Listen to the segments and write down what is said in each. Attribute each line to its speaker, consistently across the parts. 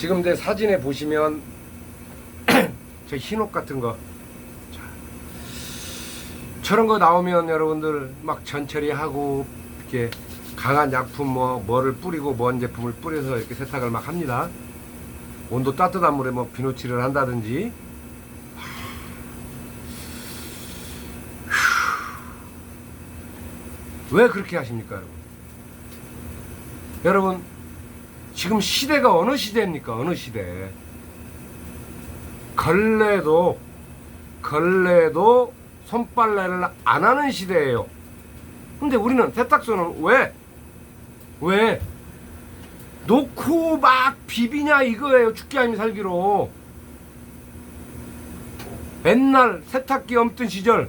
Speaker 1: 지금 내 사진에 보시면 저 흰옷 같은 거, 자, 저런 거 나오면 여러분들 막 전처리 하고 이렇게 강한 약품 뭐를 뿌리고 먼 제품을 뿌려서 이렇게 세탁을 막 합니다. 온도 따뜻한 물에 뭐 비누칠을 한다든지. 왜 그렇게 하십니까, 여러분? 여러분, 지금 시대가 어느 시대입니까? 어느 시대? 걸레도 손빨래를 안 하는 시대예요. 근데 우리는 세탁소는 왜 놓고 막 비비냐 이거예요. 죽기 아니면 살기로. 맨날 세탁기 없던 시절,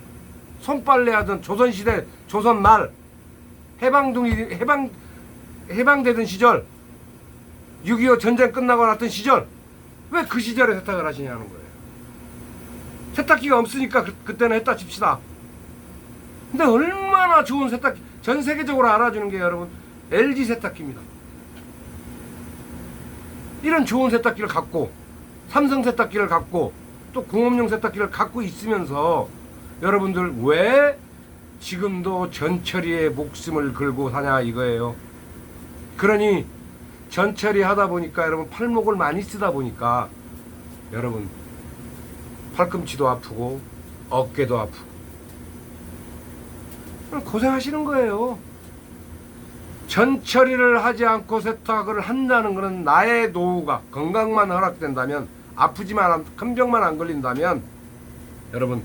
Speaker 1: 손빨래 하던 조선시대, 조선말, 해방되던 시절, 6.25 전쟁 끝나고 났던 시절, 왜 그 시절에 세탁을 하시냐는 거예요. 세탁기가 없으니까 그때는 했다 칩시다. 근데 얼마나 좋은 세탁기, 전 세계적으로 알아주는 게 여러분 LG 세탁기입니다. 이런 좋은 세탁기를 갖고, 삼성 세탁기를 갖고, 또 공업용 세탁기를 갖고 있으면서 여러분들 왜 지금도 전처리에 목숨을 걸고 사냐 이거예요. 그러니 전처리 하다 보니까 여러분 팔목을 많이 쓰다 보니까 여러분 팔꿈치도 아프고 어깨도 아프고 고생하시는 거예요. 전처리를 하지 않고 세탁을 한다는 것은 나의 노후가 건강만 허락된다면, 아프지만 큰 병만 안 걸린다면 여러분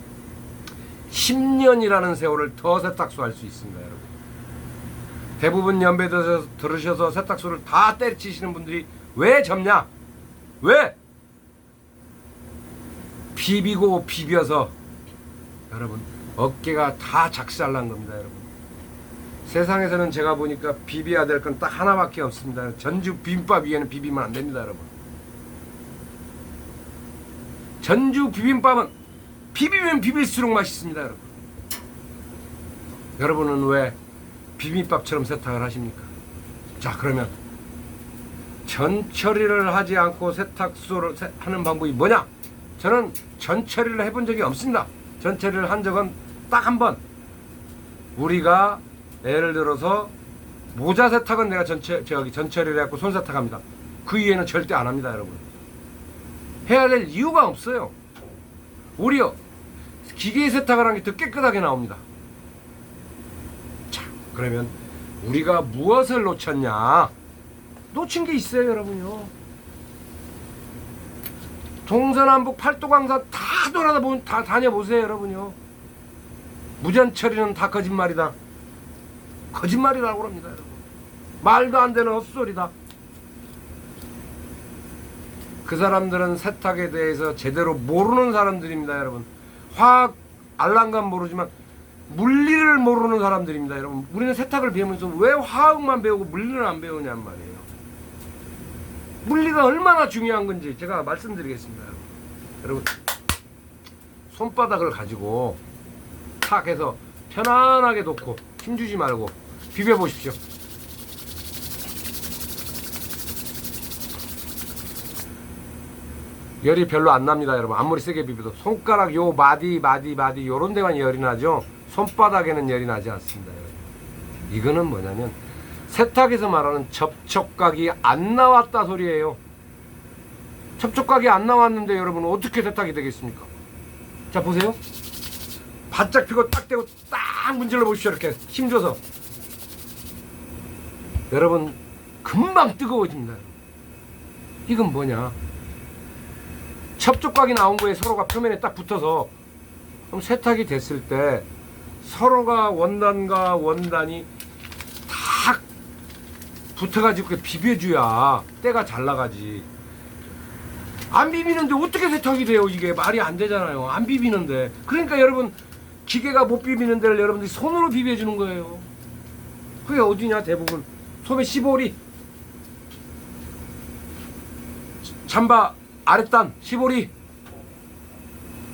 Speaker 1: 10년이라는 세월을 더 세탁소 할 수 있습니다. 여러분 대부분 연배 들으셔서 세탁소를 다 때려치시는 분들이 왜 접냐? 왜? 비비고 비벼서 여러분 어깨가 다 작살난 겁니다. 여러분 세상에서는 제가 보니까 비벼야 될 건 딱 하나밖에 없습니다. 전주 비빔밥 위에는 비비면 안 됩니다. 여러분 전주 비빔밥은 비비면 비빌수록 맛있습니다. 여러분 여러분은 왜 비빔밥처럼 세탁을 하십니까? 자, 그러면 전처리를 하지 않고 세탁소를 하는 방법이 뭐냐? 저는 전처리를 해본 적이 없습니다. 전처리를 한 적은 딱 한 번. 우리가 예를 들어서 모자 세탁은 내가 전처리를 해갖고 손 세탁합니다. 그 이외에는 절대 안 합니다. 여러분 해야 될 이유가 없어요. 오히려 기계 세탁을 하는 게 더 깨끗하게 나옵니다. 자, 그러면 우리가 무엇을 놓쳤냐? 놓친 게 있어요, 여러분요. 동서남북 팔도강산 다 돌아다 보면 다 다녀보세요, 여러분요. 무전처리는 다 거짓말이다. 거짓말이라고 합니다, 여러분. 말도 안 되는 헛소리다. 그 사람들은 세탁에 대해서 제대로 모르는 사람들입니다, 여러분. 화학 알랑감 모르지만 물리를 모르는 사람들입니다, 여러분. 우리는 세탁을 배우면서 왜 화학만 배우고 물리는 안 배우냔 말이에요. 물리가 얼마나 중요한 건지 제가 말씀드리겠습니다, 여러분. 손바닥을 가지고 탁 해서 편안하게 놓고 힘주지 말고 비벼보십시오. 열이 별로 안 납니다, 여러분. 아무리 세게 비벼도 손가락 요 마디 요런 데만 열이 나죠. 손바닥에는 열이 나지 않습니다, 여러분. 이거는 뭐냐면 세탁에서 말하는 접촉각이 안 나왔다 소리예요. 접촉각이 안 나왔는데 여러분 어떻게 세탁이 되겠습니까? 자, 보세요. 바짝 펴고 딱 대고 딱 문질러 보십시오. 이렇게 힘줘서 여러분 금방 뜨거워집니다. 이건 뭐냐? 접촉각이 나온 거에 서로가 표면에 딱 붙어서 그럼 세탁이 됐을 때 서로가 원단과 원단이 딱 붙어가지고 비벼줘야 때가 잘 나가지. 안 비비는데 어떻게 세탁이 돼요? 이게 말이 안 되잖아요. 안 비비는데. 그러니까 여러분 기계가 못 비비는 데를 여러분들이 손으로 비벼주는 거예요. 그게 어디냐? 대부분 소매 15리 잠바 아랫단 15리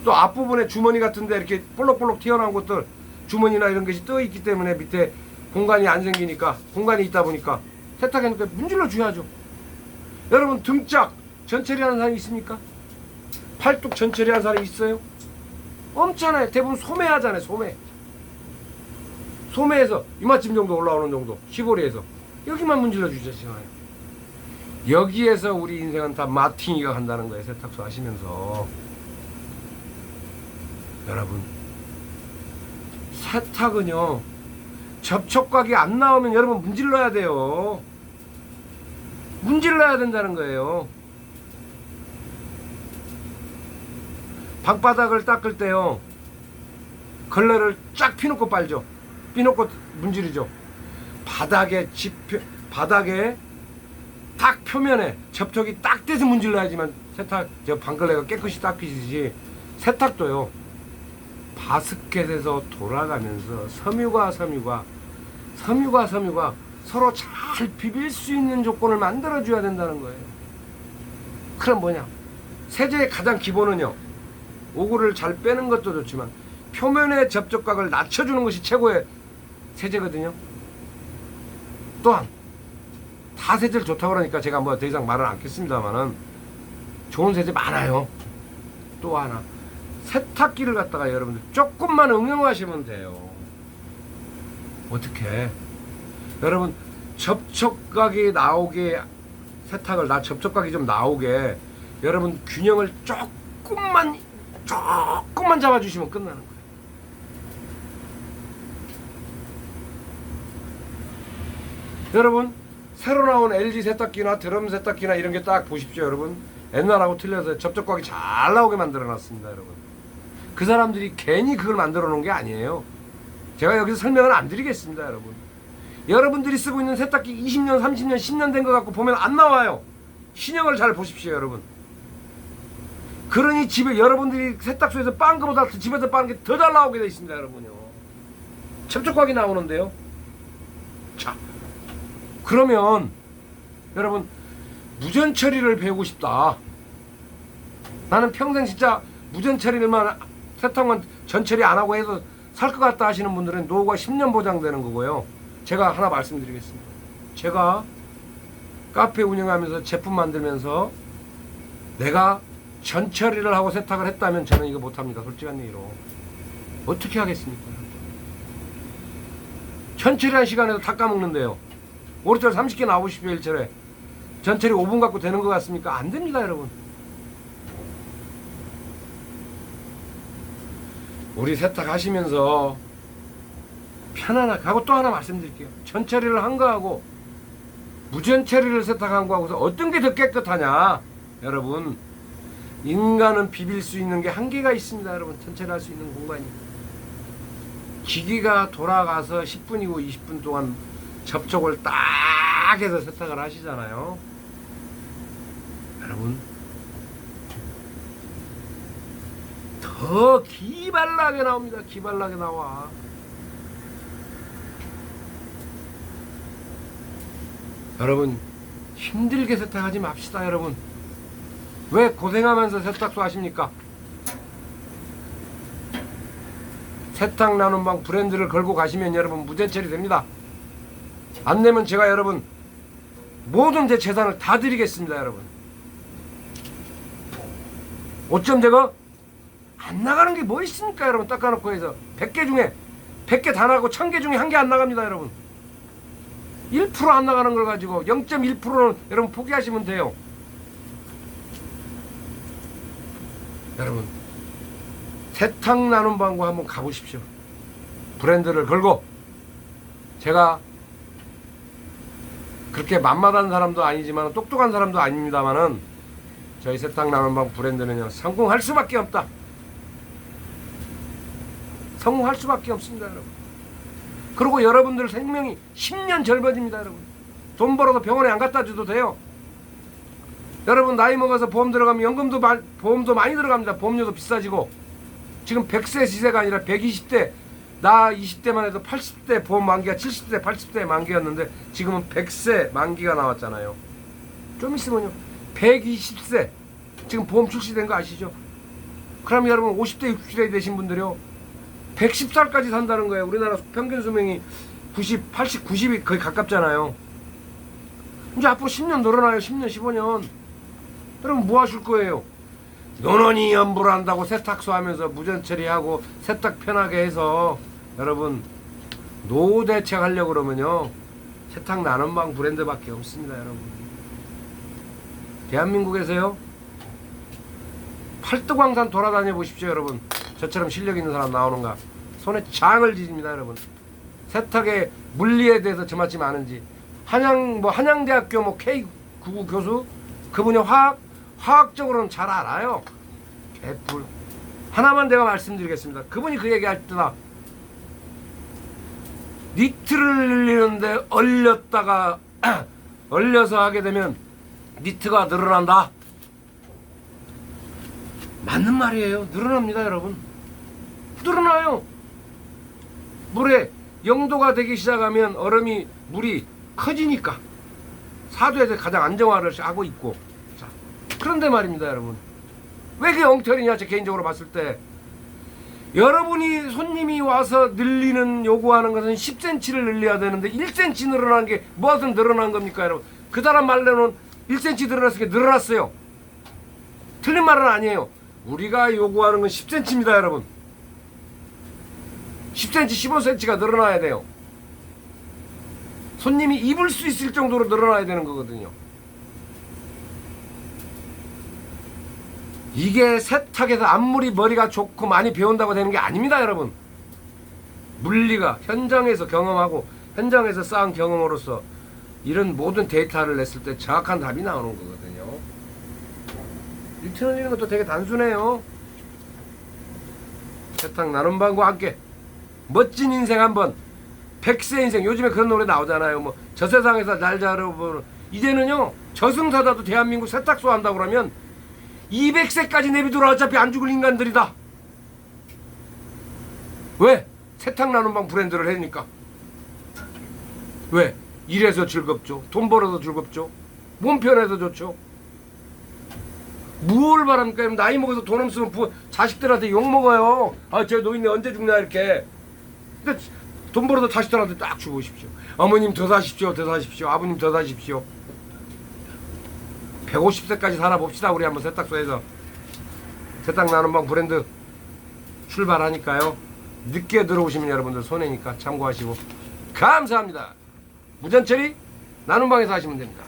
Speaker 1: 또 앞부분에 주머니 같은데 이렇게 볼록볼록 튀어나온 것들 주머니나 이런 것이 떠 있기 때문에 밑에 공간이 안 생기니까 공간이 있다 보니까 세탁해놓고 문질러 줘야죠. 여러분 등짝 전처리하는 사람이 있습니까? 팔뚝 전처리하는 사람이 있어요? 없잖아요. 대부분 소매하잖아요. 소매에서 이마쯤 정도 올라오는 정도, 시보리에서 여기만 문질러 주시잖아요. 여기에서 우리 인생은 다 마팅이가 간다는 거예요. 세탁소 하시면서. 여러분, 세탁은요, 접촉각이 안 나오면 여러분 문질러야 돼요. 문질러야 된다는 거예요. 방바닥을 닦을 때요, 걸레를 쫙 피놓고 빨죠. 피놓고 문지르죠. 바닥에 딱 표면에 접촉이 딱 돼서 문질러야지만 방걸레가 깨끗이 닦이듯이 세탁도요, 바스켓에서 돌아가면서 섬유가 서로 잘 비빌 수 있는 조건을 만들어 줘야 된다는 거예요. 그럼 뭐냐, 세제의 가장 기본은요, 오글을 잘 빼는 것도 좋지만 표면의 접촉각을 낮춰주는 것이 최고의 세제거든요. 또한 다 세제를 좋다고 그러니까 제가 뭐 더 이상 말은 않겠습니다만은 좋은 세제 많아요. 또 하나, 세탁기를 갖다가 여러분들 조금만 응용하시면 돼요. 어떻게? 여러분, 접촉각이 나오게, 접촉각이 좀 나오게 여러분 균형을 조금만 잡아주시면 끝나는 거예요. 여러분, 새로 나온 LG 세탁기나 드럼 세탁기나 이런 게 딱 보십시오. 여러분, 옛날하고 틀려서 접촉각이 잘 나오게 만들어 놨습니다. 여러분, 그 사람들이 괜히 그걸 만들어 놓은 게 아니에요. 제가 여기서 설명을 안 드리겠습니다. 여러분들이 쓰고 있는 세탁기 20년 30년 10년 된 거 갖고 보면 안 나와요. 신형을 잘 보십시오. 여러분, 그러니 집에 여러분들이 세탁소에서 빠는 것보다 집에서 빠는 게 더 잘 나오게 돼 있습니다. 여러분요, 접촉각이 나오는데요. 자, 그러면 여러분, 무전 처리를 배우고 싶다, 나는 평생 진짜 무전 처리를만, 세탁만 전 처리 안 하고 해서 살 것 같다 하시는 분들은 노후가 10년 보장되는 거고요. 제가 하나 말씀드리겠습니다. 제가 카페 운영하면서 제품 만들면서 내가 전 처리를 하고 세탁을 했다면 저는 이거 못합니다. 솔직한 얘기로. 어떻게 하겠습니까? 전 처리한 시간에도 다 까먹는데요. 오리털 30개 나오십시오. 일철에 전 처리 5분 갖고 되는 것 같습니까? 안 됩니다. 여러분, 우리 세탁하시면서 편안하게 하고, 또 하나 말씀드릴게요. 전 처리를 한 거하고 무전 처리를 세탁한 거하고서 어떤 게 더 깨끗하냐. 여러분, 인간은 비빌 수 있는 게 한계가 있습니다. 여러분, 전 처리할 수 있는 공간이. 기기가 돌아가서 10분이고 20분 동안 접촉을 딱 해서 세탁을 하시잖아요. 여러분, 더 기발나게 나옵니다. 기발나게 나와. 여러분, 힘들게 세탁하지 맙시다. 여러분, 왜 고생하면서 세탁소 하십니까? 세탁 나눔방 브랜드를 걸고 가시면 여러분 무전 처리 됩니다. 안 되면 제가 여러분 모든 제 재산을 다 드리겠습니다. 여러분, 어쩜 제가 안 나가는 게 뭐 있습니까? 여러분, 닦아놓고 해서 100개 중에 100개 다 나가고 1000개 중에 1개 안 나갑니다. 여러분, 1% 안 나가는 걸 가지고 0.1%는 여러분 포기하시면 돼요. 여러분, 세탁 나눔 방구 한번 가보십시오. 브랜드를 걸고. 제가 그렇게 만만한 사람도 아니지만 똑똑한 사람도 아닙니다만은 저희 세탁 나눔 방 브랜드는요, 성공할 수밖에 없다. 성공할 수밖에 없습니다. 여러분, 그리고 여러분들 생명이 10년 젊어집니다. 여러분, 돈 벌어서 병원에 안 갖다 줘도 돼요. 여러분, 나이 먹어서 보험 들어가면 보험도 많이 들어갑니다. 보험료도 비싸지고. 지금 100세 시세가 아니라 120대, 나 20대만 해도 80대 보험 만기가 70대 80대 만기였는데 지금은 100세 만기가 나왔잖아요. 좀 있으면요 120세 지금 보험 출시된 거 아시죠? 그럼 여러분 50대 60대 되신 분들이요 110살까지 산다는 거예요. 우리나라 평균 수명이 90, 80, 90이 거의 가깝잖아요. 이제 앞으로 10년 늘어나요. 10년, 15년. 여러분 뭐 하실 거예요? 논원이 연불한다고 세탁소 하면서 무전처리하고 세탁 편하게 해서 여러분 노후 대책하려고 그러면요 세탁 나눔방 브랜드밖에 없습니다. 여러분 대한민국에서요 팔뚝왕산 돌아다녀 보십시오. 여러분 저처럼 실력 있는 사람 나오는가. 손에 장을 지집니다. 여러분 세탁의 물리에 대해서 저만치 아는지 한양대학교 K99 교수 그분이 화학적으로는 잘 알아요. 개뿔. 하나만 내가 말씀드리겠습니다. 그분이 그 얘기할 때다. 니트를 늘리는데 얼렸다가 얼려서 하게 되면 니트가 늘어난다. 맞는 말이에요. 늘어납니다. 여러분 늘어나요. 물에 0도가 되기 시작하면 물이 커지니까 사도에서 가장 안정화를 하고 있고. 자, 그런데 말입니다. 여러분 왜 그게 엉터리냐. 제 개인적으로 봤을 때 여러분이 손님이 와서 요구하는 것은 10cm를 늘려야 되는데 1cm 늘어난 게 무엇은 늘어난 겁니까? 여러분 그 사람 말로는 1cm 늘어났으니까 늘어났어요. 틀린 말은 아니에요. 우리가 요구하는 건 10cm입니다. 여러분 10cm 15cm가 늘어나야 돼요. 손님이 입을 수 있을 정도로 늘어나야 되는 거거든요. 이게 세탁에서 아무리 머리가 좋고 많이 배운다고 되는 게 아닙니다. 여러분 물리가 현장에서 경험하고 현장에서 쌓은 경험으로서 이런 모든 데이터를 냈을 때 정확한 답이 나오는 거거든요. 일트 늘리는 것도 되게 단순해요. 세탁 나눔방과 함께 멋진 인생 한번 100세 인생 요즘에 그런 노래 나오잖아요. 뭐 저 세상에서 날 자르보는 이제는요 저승사자도 대한민국 세탁소 한다고 그러면 200세까지 내비두라. 어차피 안 죽을 인간들이다. 왜? 세탁 나눔방 브랜드를 해니까. 왜? 일해서 즐겁죠. 돈 벌어서 즐겁죠. 몸 편해서 좋죠. 뭘 바랍니까? 나이 먹어서 돈 없으면 자식들한테 욕먹어요. 아, 저 노인네 언제 죽나 이렇게. 근데 돈 벌어서 자식들한테 딱 주고 오십시오. 어머님 더 사십시오. 더 사십시오. 아버님 더 사십시오. 150세까지 살아봅시다. 우리 한번 세탁소에서. 세탁 나눔방 브랜드 출발하니까요. 늦게 들어오시면 여러분들 손해니까 참고하시고. 감사합니다. 무전처리 나눔방에서 하시면 됩니다.